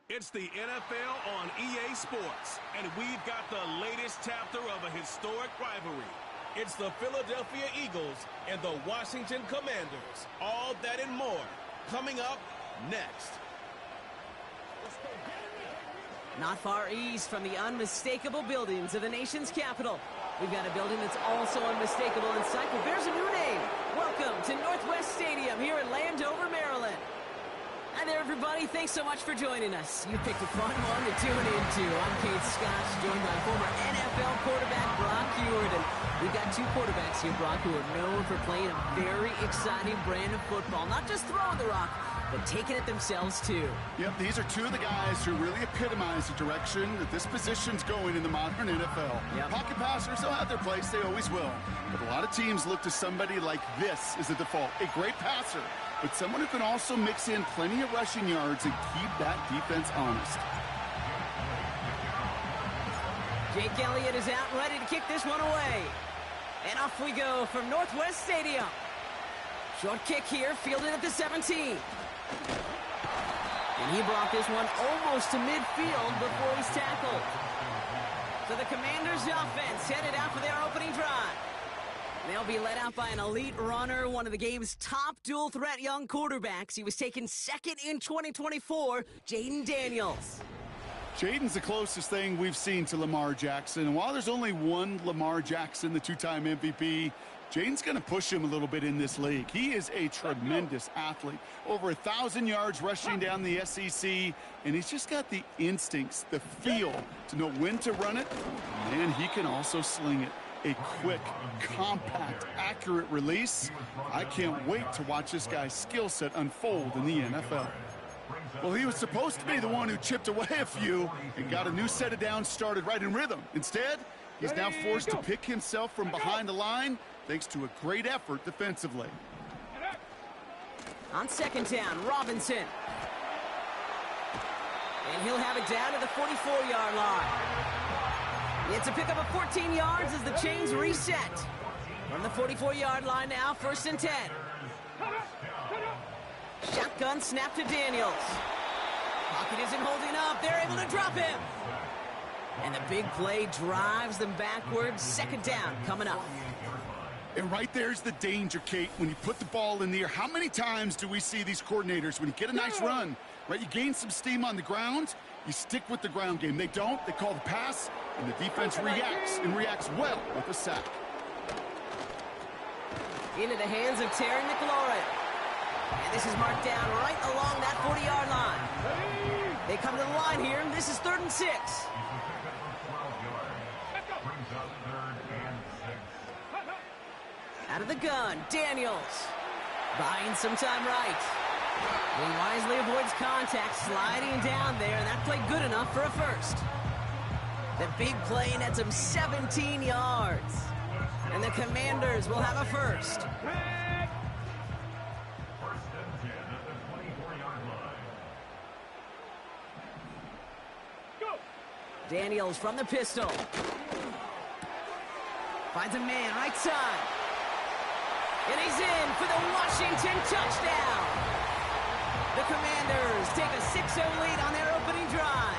It's the NFL on EA Sports, and we've got the latest chapter of a historic rivalry. It's the Philadelphia Eagles and the Washington Commanders. All that and more coming up next. Not far east from the unmistakable buildings of the nation's capital, we've got a building that's also unmistakable in sight, but there's a new name. Welcome to Northwest Stadium here in Landover, Maryland. Hi there, everybody. Thanks so much for joining us. You picked a fun one to tune into. I'm Kate Scott, joined by former NFL quarterback Brock Huard. And we've got two quarterbacks here, Brock, who are known for playing a very exciting brand of football. Not just throwing the rock, but taking it themselves, too. Yep, these are two of the guys who really epitomize the direction that this position's going in the modern NFL. Yep. Pocket passers, they'll have their place. They always will. But a lot of teams look to somebody like this as the default. A great passer, but someone who can also mix in plenty of rushing yards and keep that defense honest. Jake Elliott is out and ready to kick this one away. And off we go from Northwest Stadium. Short kick here, fielded at the 17. And he brought this one almost to midfield before he's tackled. So the Commanders' offense headed out for their opening drive. They'll be led out by an elite runner, one of the game's top dual-threat young quarterbacks. He was taken second in 2024, Jayden Daniels. Jayden's the closest thing we've seen to Lamar Jackson. And while there's only one Lamar Jackson, the two-time MVP, Jayden's going to push him a little bit in this league. He is a tremendous athlete. Over 1,000 yards rushing down the SEC, and he's just got the instincts, the feel to know when to run it, and he can also sling it. A quick, compact, accurate release. I can't wait to watch this guy's skill set unfold in the NFL. Well, he was supposed to be the one who chipped away a few and got a new set of downs started right in rhythm. Instead, he's now forced to pick himself from behind the line thanks to a great effort defensively. On second down, Robinson. And he'll have it down to the 44-yard line. It's a pickup of 14 yards as the chains reset. From the 44-yard line now, 1st and 10. Shotgun snap to Daniels. Pocket isn't holding up. They're able to drop him. And the big play drives them backwards. Second down coming up. And right there's the danger, Kate. When you put the ball in the air, how many times do we see these coordinators, when you get a nice run, right, you gain some steam on the ground, you stick with the ground game. They don't. They call the pass, and the defense reacts, and reacts well with a sack. Into the hands of Terry McLaurin. And this is marked down right along that 40-yard line. They come to the line here, and this is 3rd and 6. Out of the gun, Daniels. Buying some time right. He wisely avoids contact, sliding down there, and that played good enough for a first. The big play nets him 17 yards. And the Commanders will have a first. Daniels from the pistol. Finds a man right side. And he's in for the Washington touchdown. The Commanders take a 6-0 lead on their opening drive.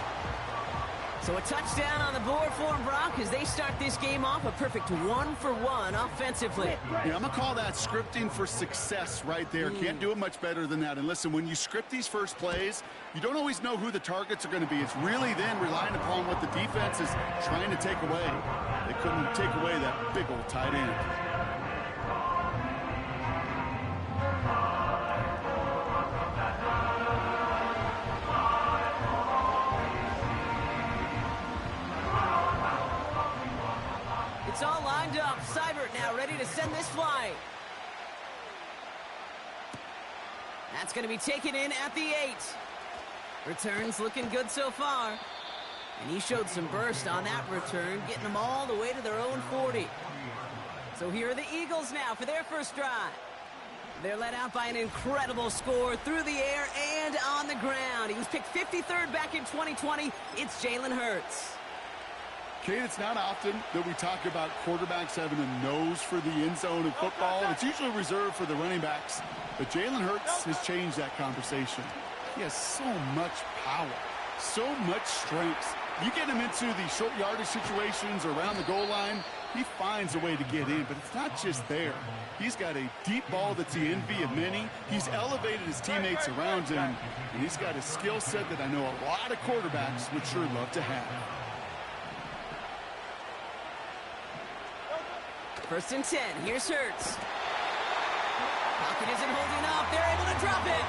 So a touchdown on the board for them, Brock, as they start this game off a perfect 1-for-1 offensively. Yeah, I'm going to call that scripting for success right there. Can't do it much better than that. And listen, when you script these first plays, you don't always know who the targets are going to be. It's really then relying upon what the defense is trying to take away. They couldn't take away that big old tight end. It's all lined up. Seibert now ready to send this flight. That's going to be taken in at the 8. Returns looking good so far. And he showed some burst on that return, getting them all the way to their own 40. So here are the Eagles now for their first drive. They're led out by an incredible score through the air and on the ground. He was picked 53rd back in 2020. It's Jalen Hurts. Kate, it's not often that we talk about quarterbacks having a nose for the end zone in football. It's usually reserved for the running backs. But Jalen Hurts has changed that conversation. He has so much power, So much strength. You get him into the short yardage situations around the goal line, he finds a way to get in, but it's not just there. He's got a deep ball that's the envy of many. He's elevated his teammates around him, and he's got a skill set that I know a lot of quarterbacks would sure love to have. 1st and 10. Here's Hurts. Pocket isn't holding up. They're able to drop it.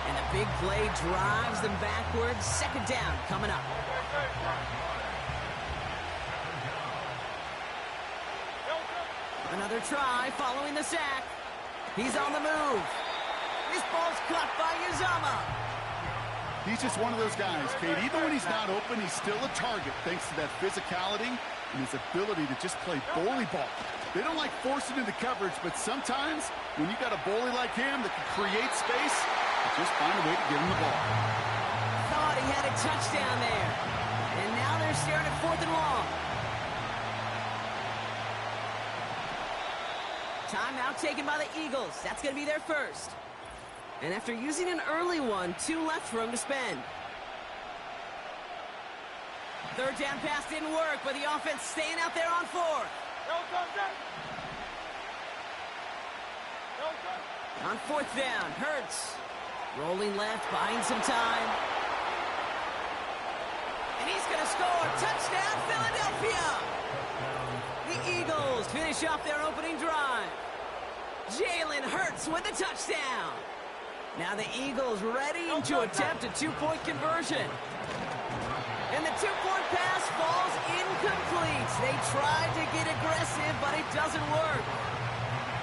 And the big play drives them backwards. 2nd down coming up. Another try following the sack. He's on the move. This ball's caught by Uzama. He's just one of those guys, Kate. Even when he's not open, he's still a target thanks to that physicality and his ability to just play bully ball. They don't like forcing into coverage, but sometimes when you got a bully like him that can create space, just find a way to get him the ball. Thought he had a touchdown there. And now they're staring at 4th and long. Timeout taken by the Eagles. That's going to be their first. And after using an early one, 2 left for him to spend. 3rd down pass didn't work, but the offense staying out there on 4th. On 4th down, Hurts. Rolling left, buying some time. And he's going to score. Touchdown, Philadelphia! The Eagles finish off their opening drive. Jalen Hurts with the touchdown. Now the Eagles ready to attempt a 2-point conversion. And the 2-point pass falls incomplete. They tried to get aggressive, but it doesn't work.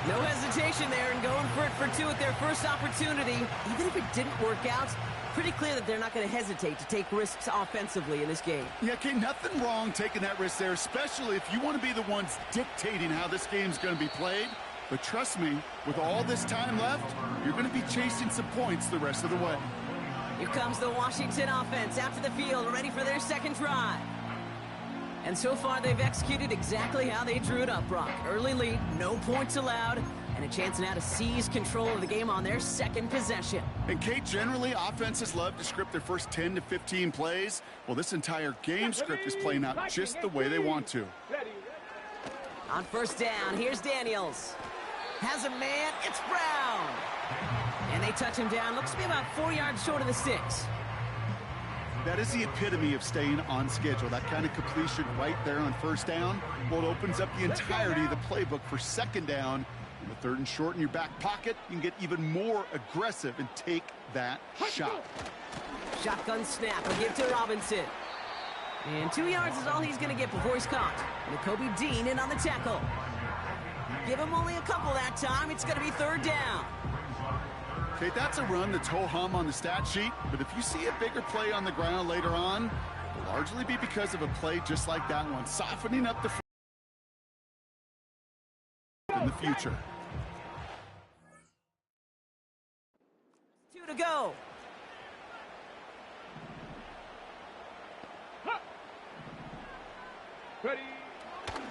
No hesitation there and going for it for 2 at their first opportunity. Even if it didn't work out, pretty clear that they're not going to hesitate to take risks offensively in this game. Yeah, okay, nothing wrong taking that risk there, especially if you want to be the ones dictating how this game's going to be played. But trust me, with all this time left, you're going to be chasing some points the rest of the way. Here comes the Washington offense out to the field, ready for their second drive. And so far, they've executed exactly how they drew it up, Brock. Early lead, no points allowed, and a chance now to seize control of the game on their second possession. And, Kate, generally, offenses love to script their first 10 to 15 plays. Well, this entire game script is playing out just the way they want to. On 1st down, here's Daniels. Has a man, it's Brown. And they touch him down. Looks to be about 4 yards short of the sticks. That is the epitome of staying on schedule. That kind of completion right there on 1st down. Well, it opens up the entirety of the playbook for 2nd down. The 3rd and short in your back pocket, you can get even more aggressive and take that shot. Shotgun snap, a give to Robinson. And 2 yards is all he's going to get before he's caught. Nakobe Dean in on the tackle. Give him only a couple that time. It's going to be 3rd down. Okay, that's a run that's ho-hum on the stat sheet, but if you see a bigger play on the ground later on, it'll largely be because of a play just like that one, softening up the in the future. 2 to go. Ready.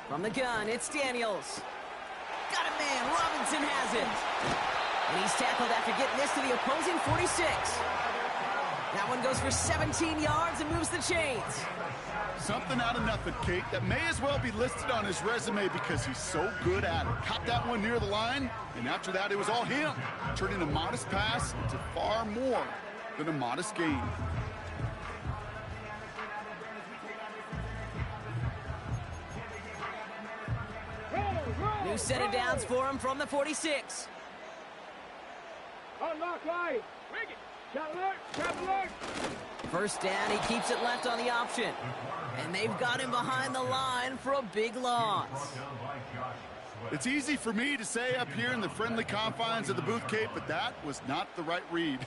From the gun, it's Daniels. Got a man. Robinson has it. And he's tackled after getting this to the opposing 46. That one goes for 17 yards and moves the chains. Something out of nothing, Kate. That may as well be listed on his resume because he's so good at it. Caught that one near the line, and after that, it was all him. Turning a modest pass into far more than a modest gain. New set of downs for him from the 46. Unlock line. Shot alert. Shot alert. 1st down, he keeps it left on the option. And they've got him behind the line for a big loss. It's easy for me to say up here in the friendly confines of the booth, Kate, but that was not the right read.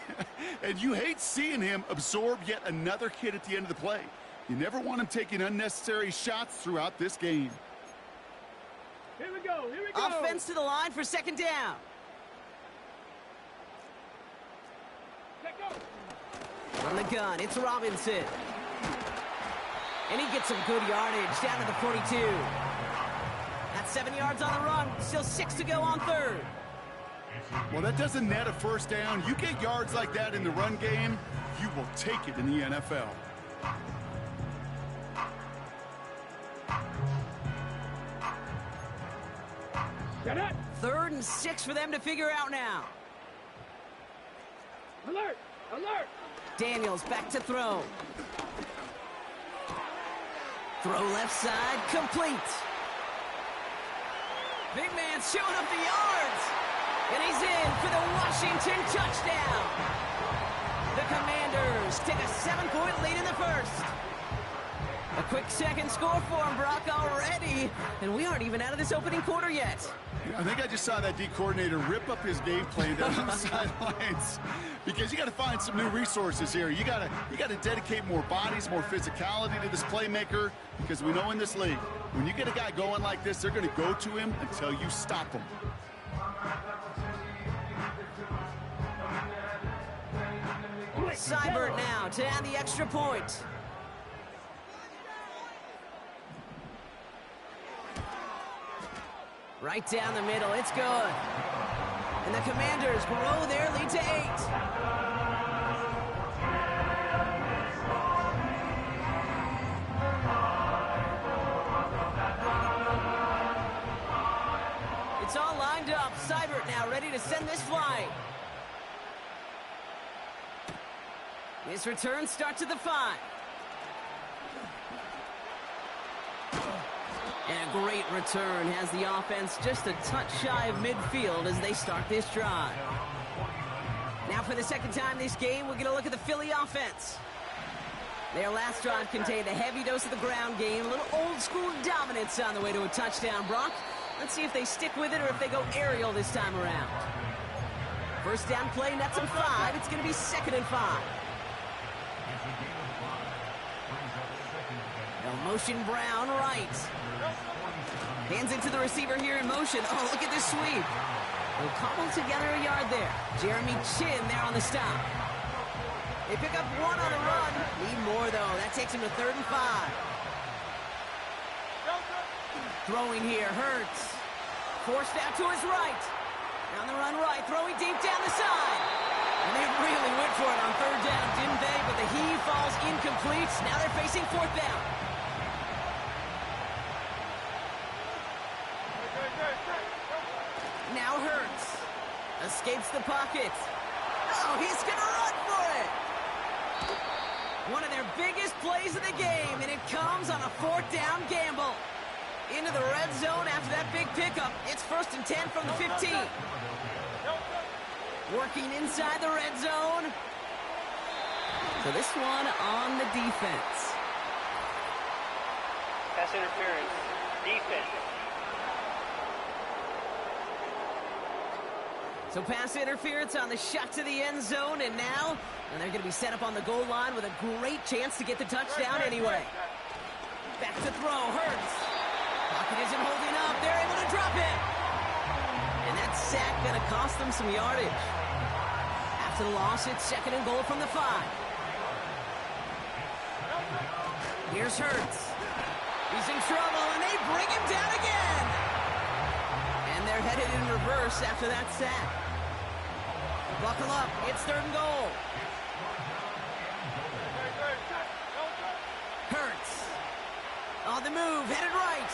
And you hate seeing him absorb yet another hit at the end of the play. You never want him taking unnecessary shots throughout this game. Here we go. Here we go. Offense to the line for 2nd down. From the gun, it's Robinson. And he gets some good yardage down to the 42. That's 7 yards on the run. Still 6 to go on 3rd. Well, that doesn't net a first down. You get yards like that in the run game, you will take it in the NFL. Get it. 3rd and 6 for them to figure out now. Alert. Alert. Daniels back to throw. Throw left side, complete. Big man showing up the yards. And he's in for the Washington touchdown. The Commanders take a 7-point lead in the first. A quick second score for him, Brock, already. And we aren't even out of this opening quarter yet. I think I just saw that D coordinator rip up his game plan down on the sidelines, because you got to find some new resources here. You got to dedicate more bodies, more physicality to this playmaker, because we know in this league, when you get a guy going like this, they're going to go to him until you stop him. Seibert now to add the extra point. Right down the middle, it's good. And the Commanders grow their lead to 8. It's all lined up. Seibert now ready to send this flying. This return starts at the 5. And a great return has the offense just a touch shy of midfield as they start this drive. Now for the second time this game, we're going to look at the Philly offense. Their last drive contained a heavy dose of the ground game, a little old-school dominance on the way to a touchdown, Brock. Let's see if they stick with it or if they go aerial this time around. First down play, nets them 5. It's going to be 2nd and 5. They'll motion Brown right. Hands it to the receiver here in motion. Oh, look at this sweep. They'll cobble together a yard there. Jeremy Chin there on the stop. They pick up 1 on the run. Need more, though. That takes them to 3rd and 5. Throwing here, Hurts. Forced out to his right. Down the run right, throwing deep down the side. And they really went for it on 3rd down, didn't they? But the heave falls incomplete. Now they're facing 4th down. Now Hurts. Escapes the pocket. Oh, he's going to run for it. One of their biggest plays of the game, and it comes on a 4th down gamble. Into the red zone after that big pickup. It's 1st and 10 from the 15. Working inside the red zone. So this one on the defense. Pass interference. Defense. So pass interference on the shot to the end zone, and now they're going to be set up on the goal line with a great chance to get the touchdown anyway. Back to throw, Hurts. Pocket isn't holding up. They're able to drop it. And that sack going to cost them some yardage. After the loss, it's 2nd and goal from the 5. Here's Hurts. He's in trouble, and they bring him down again. And they're headed in reverse after that sack. Buckle up. It's 3rd and goal. Hurts. On the move, headed right.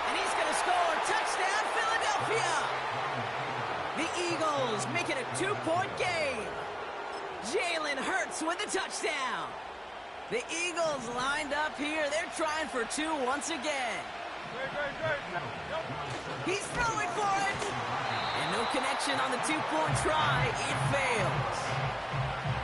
And he's going to score. Touchdown, Philadelphia. The Eagles make it a 2-point game. Jalen Hurts with the touchdown. The Eagles lined up here. They're trying for 2 once again. He's throwing for it. And no connection on the 2-point try. It fails.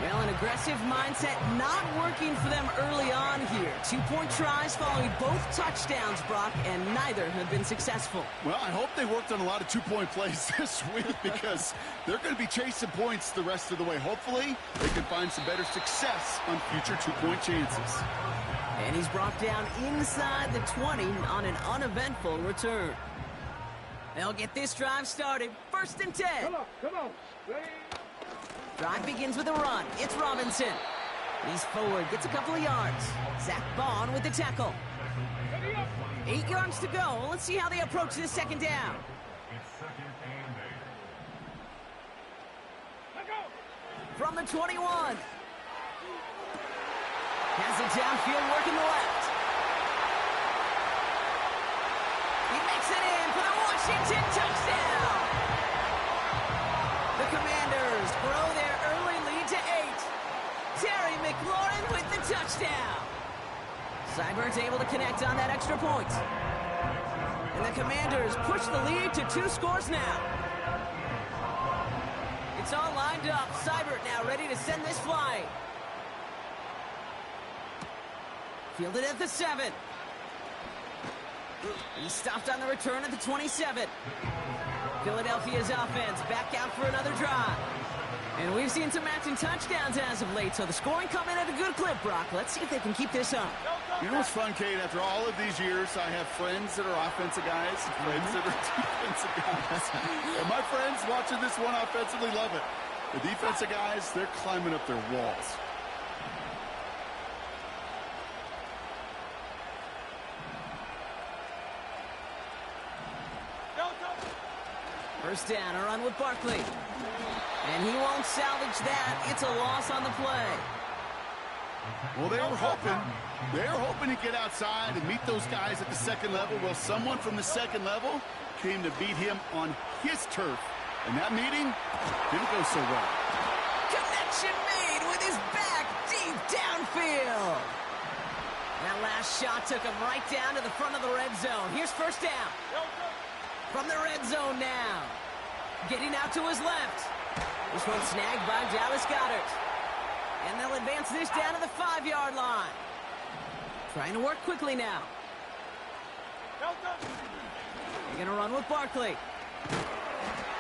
Well, an aggressive mindset not working for them early on here. 2-point tries following both touchdowns, Brock, and neither have been successful. Well, I hope they worked on a lot of 2-point plays this week, because they're going to be chasing points the rest of the way. Hopefully, they can find some better success on future 2-point chances. And he's brought down inside the 20 on an uneventful return. They'll get this drive started. 1st and 10. Come on. Drive begins with a run. It's Robinson. He's forward, gets a couple of yards. Zach Bond with the tackle. 8 yards to go. Let's see how they approach this 2nd down. from the 21. Has it downfield, working the left. He makes it in for the Washington touchdown. The Commanders grow their early lead to 8. Terry McLaurin with the touchdown. Seibert's able to connect on that extra point. And the Commanders push the lead to 2 scores now. It's all lined up. Seibert now ready to send this flying. Fielded at the 7. He stopped on the return at the 27. Philadelphia's offense back out for another drive. And we've seen some matching touchdowns as of late, so the scoring coming at a good clip, Brock. Let's see if they can keep this up. You know what's fun, Kate? After all of these years, I have friends that are offensive guys, friends that are defensive guys. And my friends watching this one offensively love it. The defensive guys, they're climbing up their walls. First down, a run with Barkley. And he won't salvage that. It's a loss on the play. Well, they were hoping to get outside and meet those guys at the second level. Well, someone from the second level came to beat him on his turf. And that meeting didn't go so well. Connection made with his back deep downfield. That last shot took him right down to the front of the red zone. Here's first down. From the red zone now. Getting out to his left. This one snagged by Dallas Goedert. And they'll advance this down to the 5-yard line. Trying to work quickly now. They're going to run with Barkley.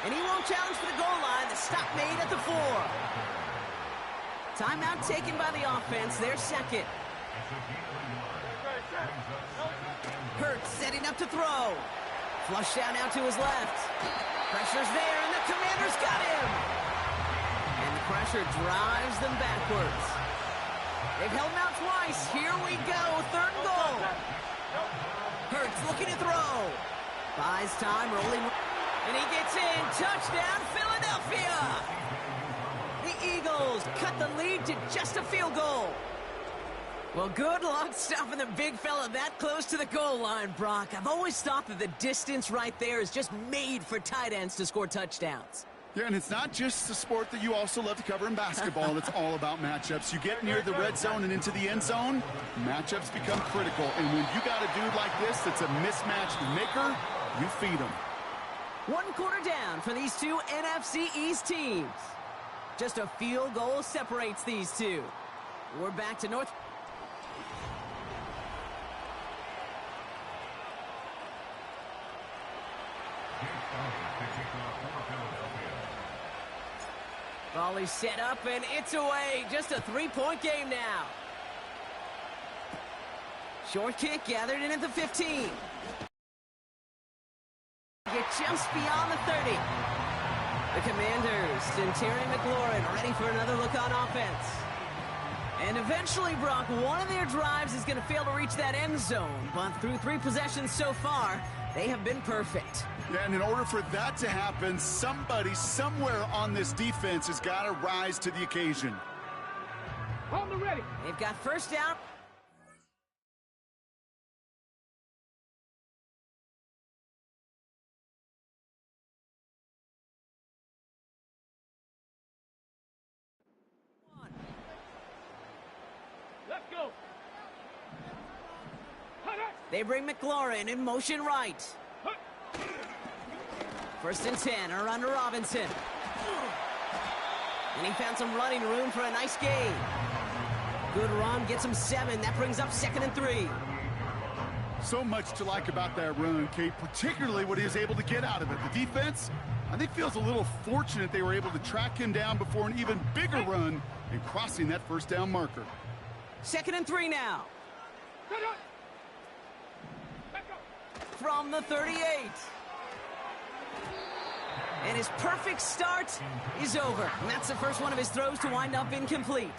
And he won't challenge for the goal line. The stop made at the 4. Timeout taken by the offense. Their second. Hurts setting up to throw. Flush down out to his left. Pressure's there, and the Commanders got him. And the pressure drives them backwards. They've held him out twice. Here we go, 3rd and goal. Hurts looking to throw. Buys time, rolling. And he gets in. Touchdown, Philadelphia. The Eagles cut the lead to just a field goal. Well, good luck stopping the big fella that close to the goal line, Brock. I've always thought that the distance right there is just made for tight ends to score touchdowns. Yeah, and it's not just the sport that you also love to cover in basketball. It's all about matchups. You get near the red zone and into the end zone, matchups become critical. And when you got a dude like this that's a mismatched maker, you feed him. 1 quarter down for these two NFC East teams. Just a field goal separates these two. We're back to North. Volley set up, and it's away. Just a 3-point game now. Short kick gathered in at the 15. Get just beyond the 30. The Commanders and Terry McLaurin ready for another look on offense. And eventually, Brock, one of their drives is going to fail to reach that end zone. But through 3 possessions so far, they have been perfect. Yeah, and in order for that to happen, somebody somewhere on this defense has got to rise to the occasion. On the ready. They've got first down. Let's go. They bring McLaurin in motion right. First and 10, around to Robinson. And he found some running room for a nice gain. Good run, gets him 7. That brings up 2nd and 3. So much to like about that run, Kate, particularly what he was able to get out of it. The defense, I think, feels a little fortunate they were able to track him down before an even bigger run and crossing that first down marker. 2nd and 3 now. From the 38. And his perfect start is over. And that's the first one of his throws to wind up incomplete.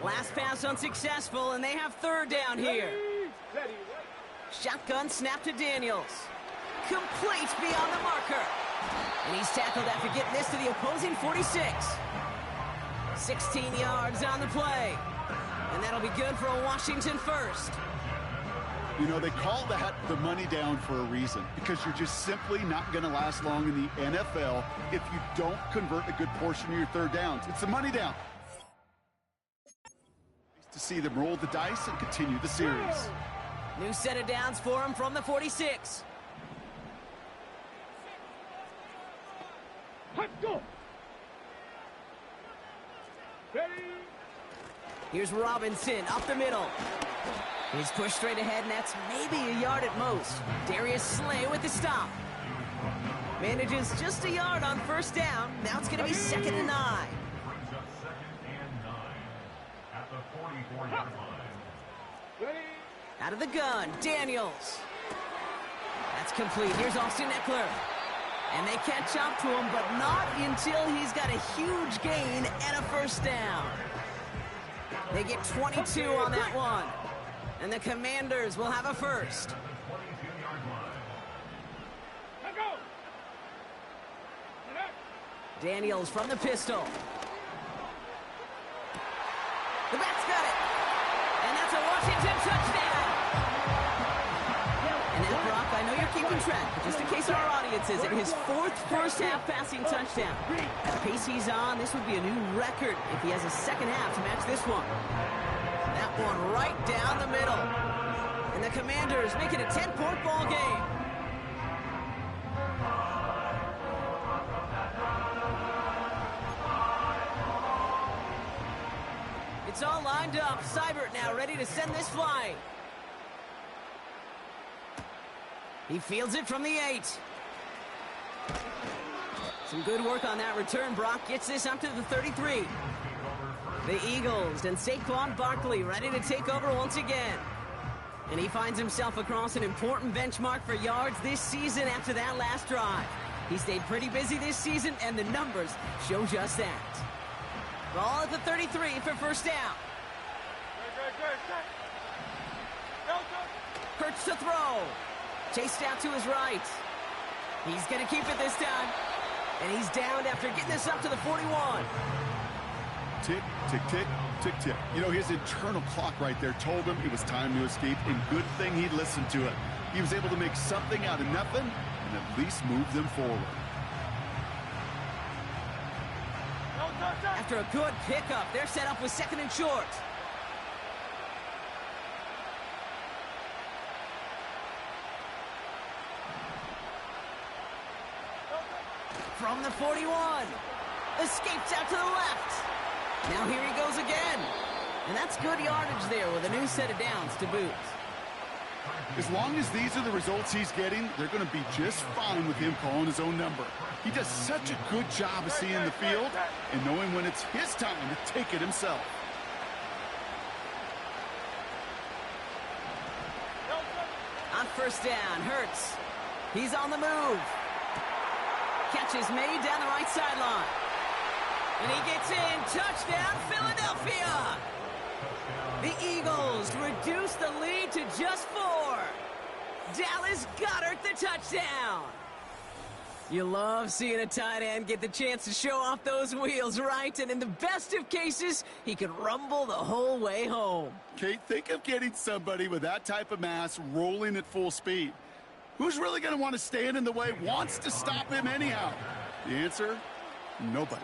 Last pass unsuccessful, and they have 3rd down here. Shotgun snap to Daniels. Complete beyond the marker. And he's tackled after getting this to the opposing 46. 16 yards on the play. And that'll be good for a Washington first. You know, they call that the money down for a reason, because you're just simply not going to last long in the NFL if you don't convert a good portion of your third downs. It's the money down. To see them roll the dice and continue the series. New set of downs for him from the 46. Let's go. Ready. Here's Robinson up the middle. He's pushed straight ahead, and that's maybe a yard at most. Darius Slay with the stop. Manages just a yard on first down. Now it's going to be 2nd and 9. Brings up 2nd and 9 at the 44-yard line. Ready. Out of the gun, Daniels. That's complete. Here's Austin Eckler. And they catch up to him, but not until he's got a huge gain and a first down. They get 22 on that one. And the Commanders will have a first. Let's go. Daniels from the pistol. The back's got it. And that's a Washington touchdown. And now, Brock, I know you're keeping track, but just in case our audience isn't, his 4th first-half passing touchdown. At the pace he's on, this would be a new record if he has a second half to match this one. That one right down the middle. And the Commanders make it a 10-point ball game. It's all lined up. Seibert now ready to send this flying. He fields it from the 8. Some good work on that return. Brock gets this up to the 33. The Eagles and Saquon Barkley ready to take over once again. And he finds himself across an important benchmark for yards this season after that last drive. He stayed pretty busy this season, and the numbers show just that. Ball at the 33 for first down. Hurts to throw. Chased out to his right. He's going to keep it this time. And he's downed after getting this up to the 41. Tick, tick, tick, tick, tick. You know, his internal clock right there told him it was time to escape, and good thing he listened to it. He was able to make something out of nothing and at least move them forward. After a good pickup, they're set up with 2nd and short. From the 41. Escapes out to the left. Now here he goes again. And that's good yardage there with a new set of downs to boot. As long as these are the results he's getting, they're going to be just fine with him calling his own number. He does such a good job of seeing the field and knowing when it's his time to take it himself. On first down, Hurts. He's on the move. Catch is made down the right sideline. And he gets in. Touchdown, Philadelphia. The Eagles reduce the lead to just 4. Dallas Goedert the touchdown. You love seeing a tight end get the chance to show off those wheels, right? And in the best of cases, he could rumble the whole way home. Kate, think of getting somebody with that type of mass rolling at full speed. Who's really going to want to stand in the way, wants to stop him anyhow? The answer, nobody.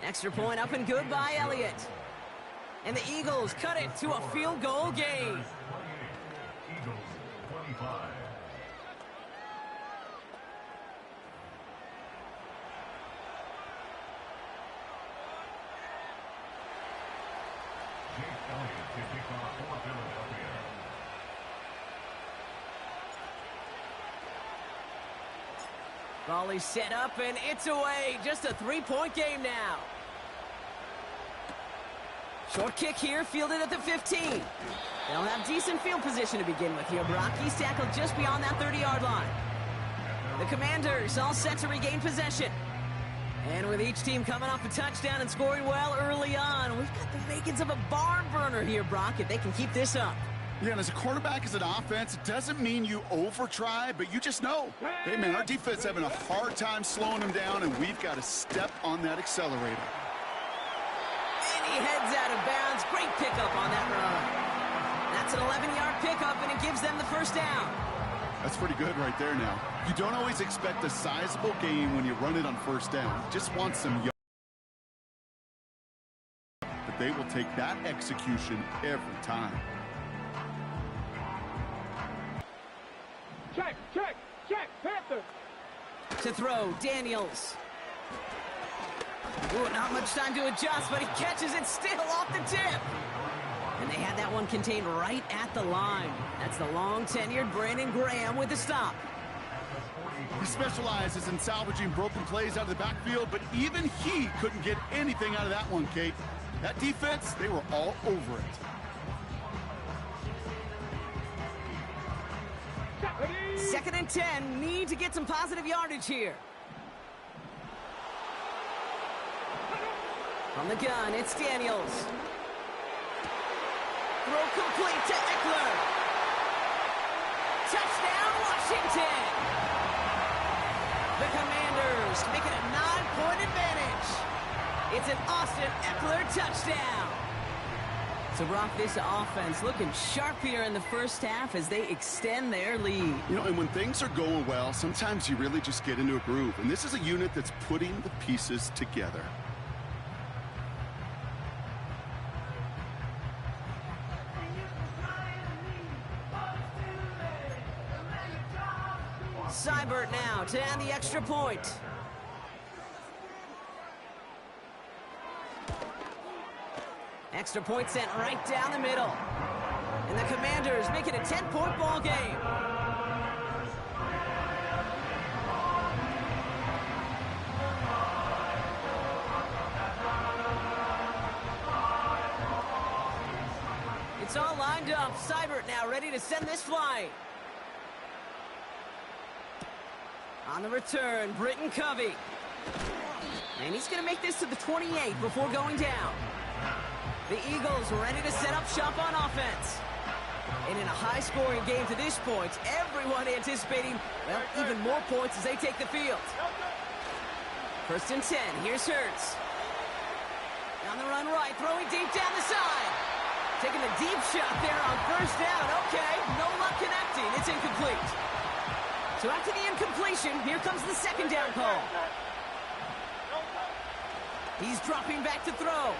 Extra point up and good by Elliott. And the Eagles cut it to a field goal game. Eagles 25. Jake Elliott to kick off for Philadelphia. Volley set up and it's away. Just a 3-point game now. Short kick here, fielded at the 15. They'll have decent field position to begin with here. Brock, he's tackled just beyond that 30-yard line. The Commanders all set to regain possession. And with each team coming off a touchdown and scoring well early on, we've got the makings of a barn burner here, Brock, if they can keep this up. Yeah, and as a quarterback, as an offense, it doesn't mean you over-try, but you just know, hey, man, our defense is having a hard time slowing them down, and we've got to step on that accelerator. And he heads out of bounds. Great pickup on that run. That's an 11-yard pickup, and it gives them the first down. That's pretty good right there now. You don't always expect a sizable gain when you run it on first down. Just want some yards. But they will take that execution every time. Check, check, check, Panther. To throw, Daniels. Ooh, not much time to adjust, but he catches it still off the tip. And they had that one contained right at the line. That's the long-tenured Brandon Graham with the stop. He specializes in salvaging broken plays out of the backfield, but even he couldn't get anything out of that one, Kate. That defense, they were all over it. Second and 10, need to get some positive yardage here. From the gun, it's Daniels. Throw complete to Eckler. Touchdown, Washington. The Commanders make it a 9-point advantage. It's an Austin Eckler touchdown. So, Brock, this offense looking sharp here in the first half as they extend their lead. You know, and when things are going well, sometimes you really just get into a groove. And this is a unit that's putting the pieces together. Seibert now to add the extra point. Extra point sent right down the middle. And the Commanders make it a 10-point ball game. It's all lined up. Seibert now ready to send this flight. On the return, Britton Covey. And he's going to make this to the 28 before going down. The Eagles ready to set up shop on offense. And in a high-scoring game to this point, everyone anticipating, well, even more points as they take the field. First and 10, here's Hurts. On the run right, throwing deep down the side. Taking a deep shot there on first down. Okay, no luck connecting. It's incomplete. So after the incompletion, here comes the second down call. He's dropping back to throw.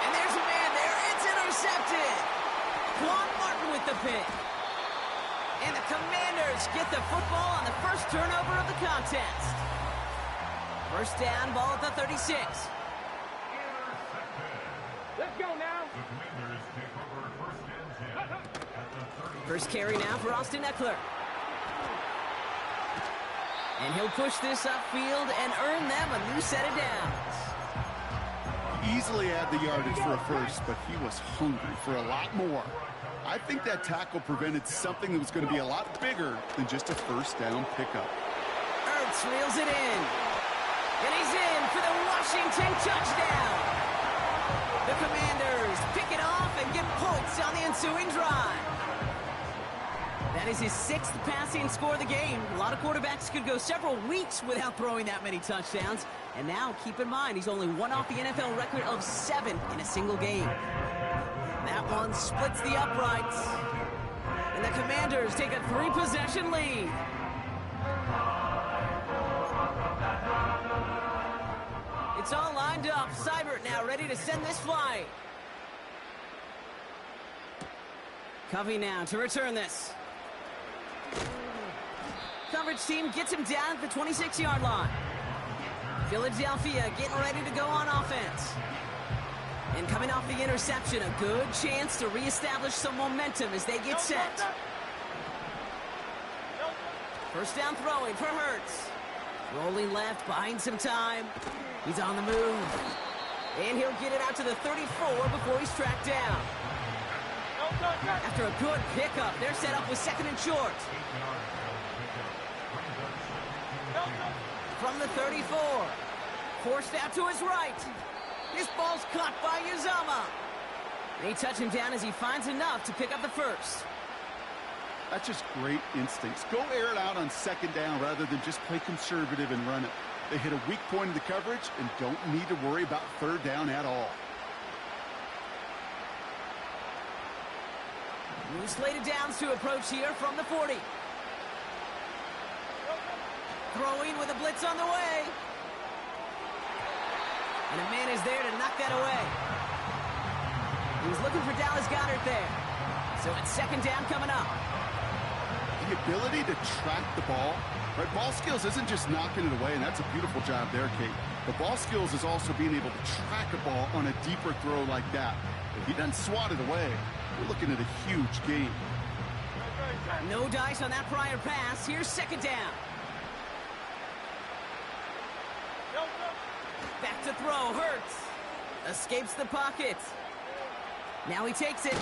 And there's a man there. It's intercepted. Quan Martin with the pick. And the Commanders get the football on the first turnover of the contest. First down, ball at the 36. Let's go now. The Commanders take over first and 10 at the 30. First carry now for Austin Eckler. And he'll push this upfield and earn them a new set of downs. Easily had the yardage for a first, but he was hungry for a lot more. I think that tackle prevented something that was going to be a lot bigger than just a first down pickup. Ertz reels it in. And he's in for the Washington touchdown. The Commanders pick it off and get points on the ensuing drive. That is his 6th passing score of the game. A lot of quarterbacks could go several weeks without throwing that many touchdowns. And now, keep in mind, he's only one off the NFL record of 7 in a single game. That one splits the uprights. And the Commanders take a 3-possession lead. It's all lined up. Seibert now ready to send this flight. Covey now to return this. Coverage team gets him down at the 26-yard line. Philadelphia getting ready to go on offense. And coming off the interception, a good chance to reestablish some momentum as they get set. First down throwing for Hurts. Rolling left, buying some time. He's on the move. And he'll get it out to the 34 before he's tracked down. After a good pickup, they're set up with second and short. From the 34. Forced out to his right. This ball's caught by Uzama. They touch him down as he finds enough to pick up the first. That's just great instincts. Go air it out on second down rather than just play conservative and run it. They hit a weak point in the coverage and don't need to worry about third down at all. New slated downs to approach here from the 40. Throwing with a blitz on the way. And a man is there to knock that away. He was looking for Dallas Goedert there. So it's second down coming up. The ability to track the ball, right? Ball skills isn't just knocking it away, and that's a beautiful job there, Kate. The ball skills is also being able to track a ball on a deeper throw like that. If he doesn't swat it away, we're looking at a huge game. No dice on that prior pass. Here's second down. Back to throw. Hurts. Escapes the pocket. Now he takes it.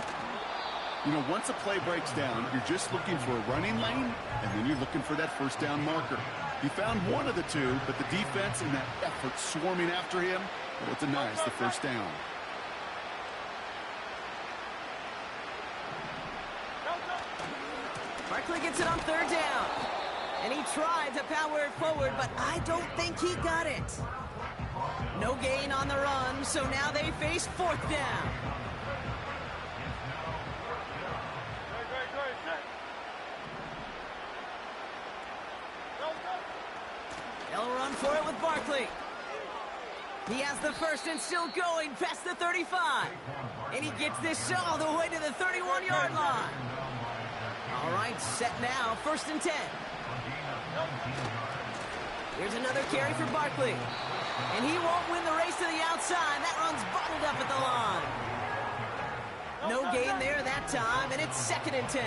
You know, once a play breaks down, you're just looking for a running lane, and then you're looking for that first down marker. He found one of the two, but the defense and that effort swarming after him, well, it denies the first down. Barkley gets it on third down. And he tried to power it forward, but I don't think he got it. No gain on the run, so now they face fourth down. They'll run for it with Barkley. He has the first and still going past the 35. And he gets this all the way to the 31-yard line. All right, set now, first and 10. Here's another carry for Barkley. And he won't win the race to the outside. That run's bottled up at the line. No gain there that time, and it's second and 10.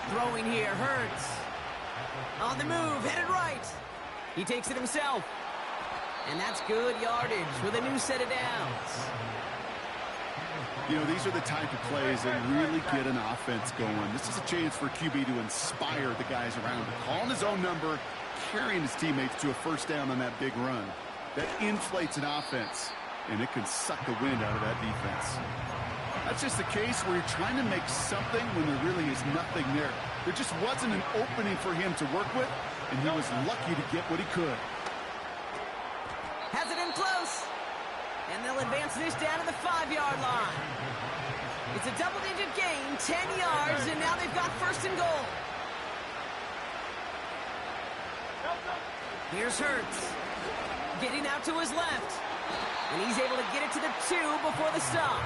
Throwing here, Hurts. On the move, headed right. He takes it himself. And that's good yardage with a new set of downs. You know, these are the type of plays that really get an offense going. This is a chance for QB to inspire the guys around him. Calling his own number, carrying his teammates to a first down on that big run. That inflates an offense, and it can suck the wind out of that defense. That's just the case where you're trying to make something when there really is nothing there. There just wasn't an opening for him to work with, and he was lucky to get what he could. Has it in close. And they'll advance this down to the 5-yard line. It's a double-digit gain, 10 yards, and now they've got first and goal. Here's Hurts. Getting out to his left. And he's able to get it to the 2 before the stop.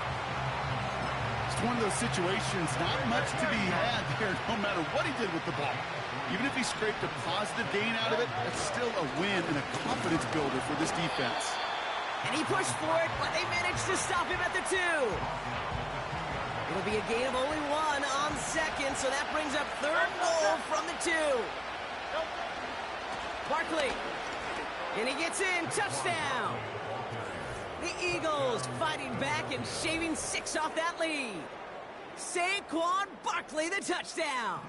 It's one of those situations, not much to be had there, no matter what he did with the ball. Even if he scraped a positive gain out of it, that's still a win and a confidence builder for this defense. And he pushed for it, but they managed to stop him at the 2. It'll be a gain of only 1 on second, so that brings up third goal from the 2. Barkley. And he gets in. Touchdown. The Eagles fighting back and shaving 6 off that lead. Saquon Barkley, the touchdown.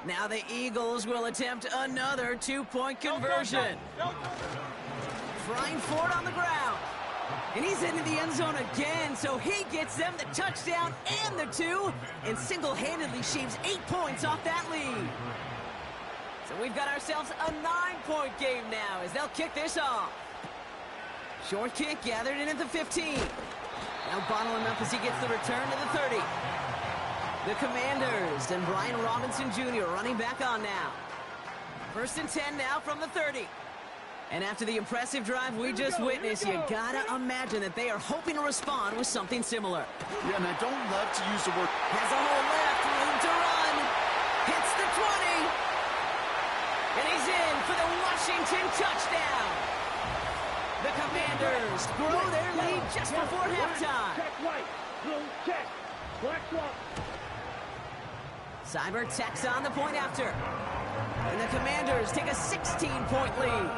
Now the Eagles will attempt another 2-point conversion. Trying for it on the ground. And he's into the end zone again, so he gets them the touchdown and the 2, and single-handedly shaves 8 points off that lead. So we've got ourselves a 9-point game now as they'll kick this off. Short kick gathered in at the 15. Now bottle him up as he gets the return to the 30. The Commanders and Brian Robinson Jr. running back on now. First and 10 now from the 30. And after the impressive drive we just witnessed, you gotta imagine that they are hoping to respond with something similar. Yeah, and I don't love to use the word. Has a hole left, room to run. Hits the 20. And he's in for the Washington touchdown. The Commanders grow their lead just before halftime. Check right. Blue check. Black swap. Cyber tacks on the point after. And the Commanders take a 16-point lead.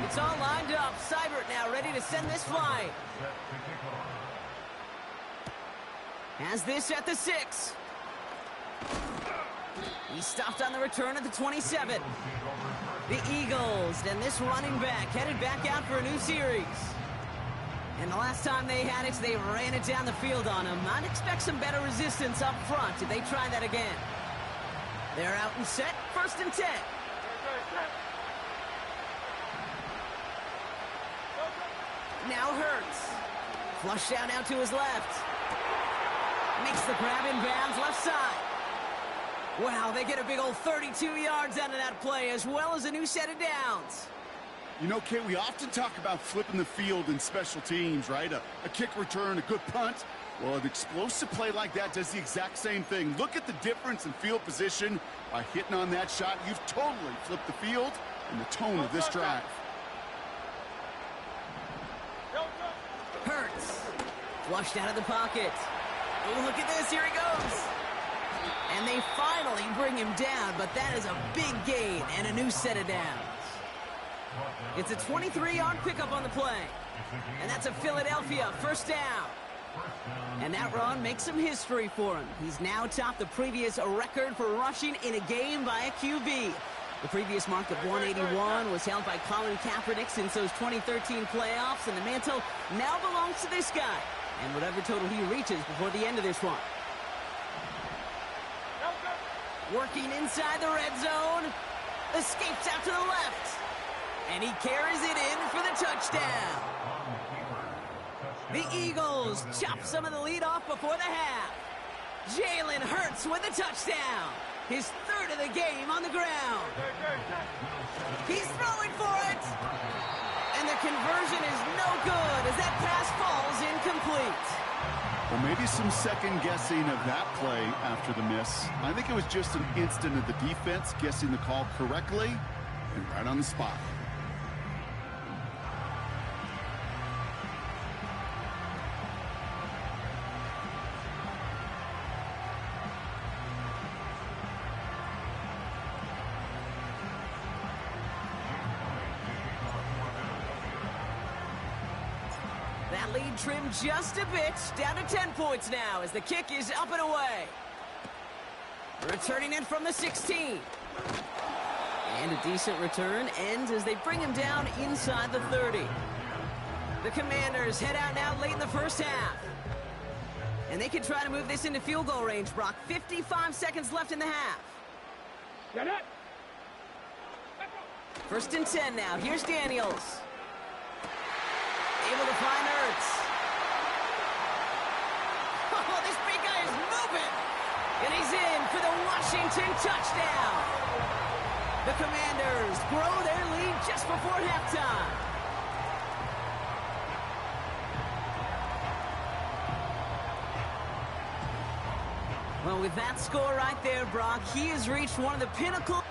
It's all lined up. Seibert now ready to send this flying. Has this at the 6. He stopped on the return at the 27. The Eagles and this running back headed back out for a new series. And the last time they had it, they ran it down the field on him. I'd expect some better resistance up front if they try that again. They're out and set, 1st and 10. Now Hurts. Flushed out now to his left. Makes the grab in bounds, left side. Wow, they get a big old 32 yards out of that play, as well as a new set of downs. You know, Kate, we often talk about flipping the field in special teams, right? A kick return, a good punt. Well, an explosive play like that does the exact same thing. Look at the difference in field position. By hitting on that shot, you've totally flipped the field and the tone of this drive. Hurts. Flushed out of the pocket. Oh, look at this. Here he goes. And they finally bring him down, but that is a big gain and a new set of downs. It's a 23-yard pickup on the play. And that's a Philadelphia 1st down. And that run makes some history for him. He's now topped the previous record for rushing in a game by a QB. The previous mark of 181 was held by Colin Kaepernick since those 2013 playoffs, and the mantle now belongs to this guy, and whatever total he reaches before the end of this one. Working inside the red zone, escapes out to the left, and he carries it in for the touchdown. The Eagles chop some of the lead off before the half. Jalen Hurts with a touchdown. His 3rd of the game on the ground. He's throwing for it. And the conversion is no good as that pass falls incomplete. Well, maybe some second guessing of that play after the miss. I think it was just an instant of the defense guessing the call correctly and right on the spot. That lead trimmed just a bit, down to 10 points now as the kick is up and away. Returning it from the 16. And a decent return ends as they bring him down inside the 30. The Commanders head out now late in the 1st half. And they can try to move this into field goal range, Brock. 55 seconds left in the half. 1st and 10 now. Here's Daniels. Able to find Hurts. Oh, this big guy is moving. And he's in for the Washington touchdown. The Commanders grow their lead just before halftime. Well, with that score right there, Brock, he has reached one of the pinnacle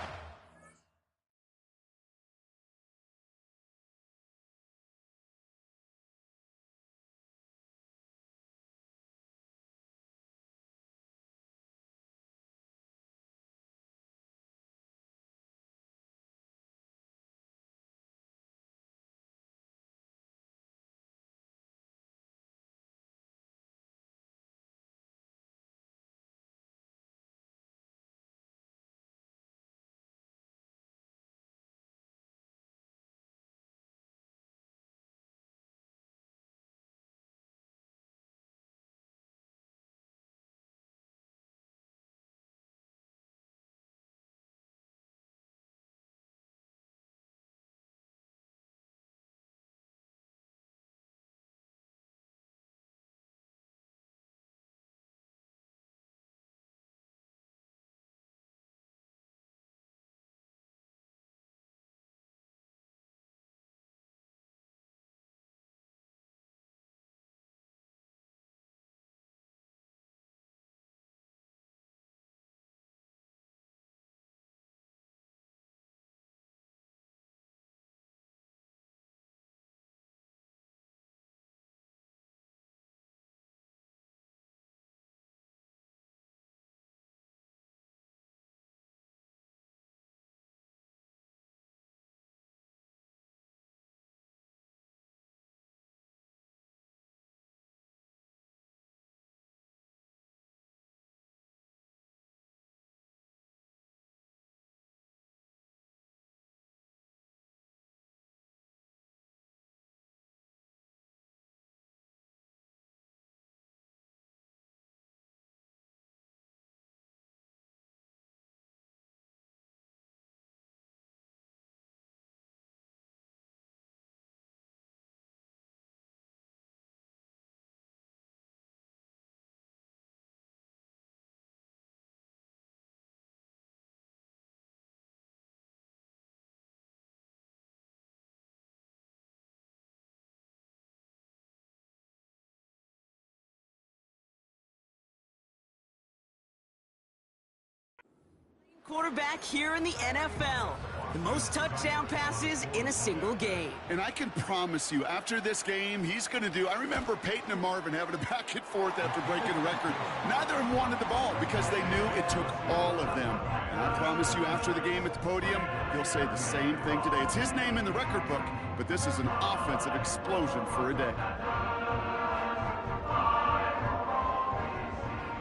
quarterback here in the NFL. The most touchdown passes in a single game. And I can promise you, after this game, he's going to do... I remember Peyton and Marvin having a back and forth after breaking a record. Neither of them wanted the ball because they knew it took all of them. And I promise you, after the game at the podium, he'll say the same thing today. It's his name in the record book, but this is an offensive explosion for a day.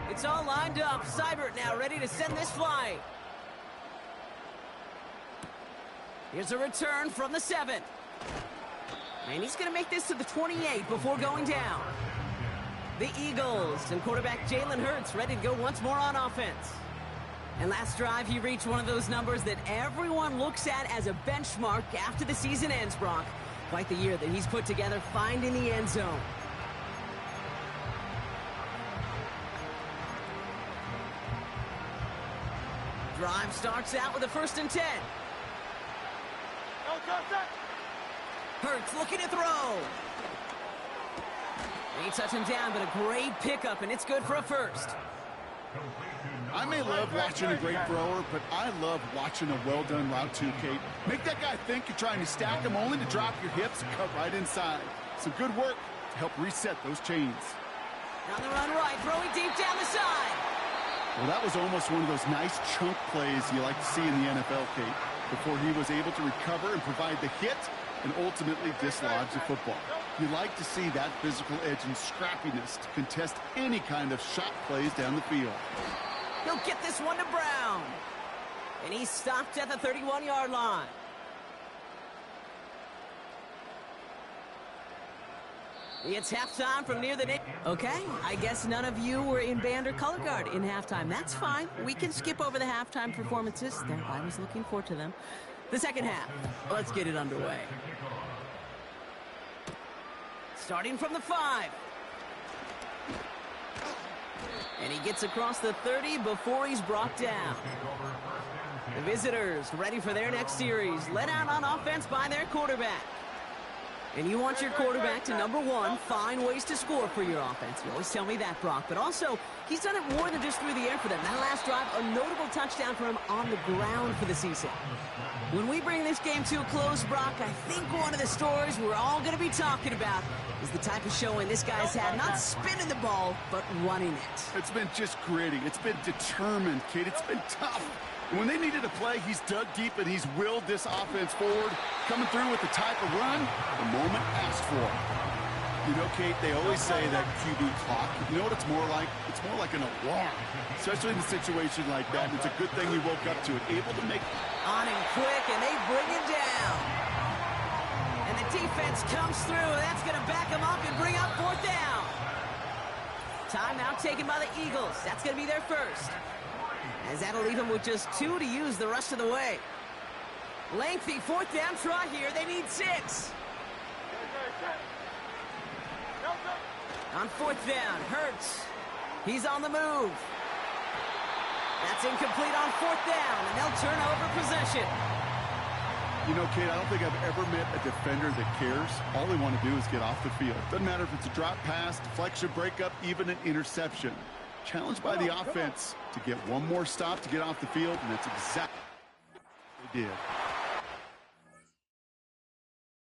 It's all lined up. Seibert now ready to send this flying. Here's a return from the 7. And he's going to make this to the 28 before going down. The Eagles and quarterback Jalen Hurts ready to go once more on offense. And last drive, he reached one of those numbers that everyone looks at as a benchmark after the season ends, Brock. Quite the year that he's put together, finding the end zone. Drive starts out with a 1st and 10. Hurts looking to throw. They touch him down, but a great pickup, and it's good for a 1st. I may love watching a great thrower, but I love watching a well-done route too, Kate. Make that guy think you're trying to stack him only to drop your hips and cut right inside. Some good work to help reset those chains. On the run right, throwing deep down the side. Well, that was almost one of those nice chunk plays you like to see in the NFL, Kate, before he was able to recover and provide the hit and ultimately dislodge the football. You like to see that physical edge and scrappiness to contest any kind of shot plays down the field. He'll get this one to Brown. And he stopped at the 31-yard line. It's halftime from near the net. Okay, I guess none of you were in band or color guard in halftime. That's fine. We can skip over the halftime performances. There, I was looking forward to them. The second half. Let's get it underway. Starting from the 5. And he gets across the 30 before he's brought down. The visitors ready for their next series. Led out on offense by their quarterback. And you want your quarterback to, number one, find ways to score for your offense. You always tell me that, Brock. But also, he's done it more than just through the air for them. That last drive, a notable touchdown for him on the ground for the season. When we bring this game to a close, Brock, I think one of the stories we're all going to be talking about is the type of showing this guy's had, not spinning the ball, but running it. It's been just gritty. It's been determined, kid. It's been tough. When they needed a play, he's dug deep and he's willed this offense forward, coming through with the type of run the moment asked for. You know, Kate, they always say that QB clock. You know what it's more like? It's more like an alarm, especially in a situation like that. And it's a good thing he woke up to it, able to make... On him quick, and they bring him down. And the defense comes through. That's going to back him up and bring up 4th down. Timeout taken by the Eagles. That's going to be their first. As that'll leave him with just 2 to use the rest of the way. Lengthy 4th down try here. They need 6. On 4th down, Hurts. He's on the move. That's incomplete on 4th down, and they'll turn over possession. You know, Kate, I don't think I've ever met a defender that cares. All they want to do is get off the field. Doesn't matter if it's a drop pass, deflection, breakup, even an interception. Challenged by the offense to get one more stop to get off the field, and that's exactly what they did.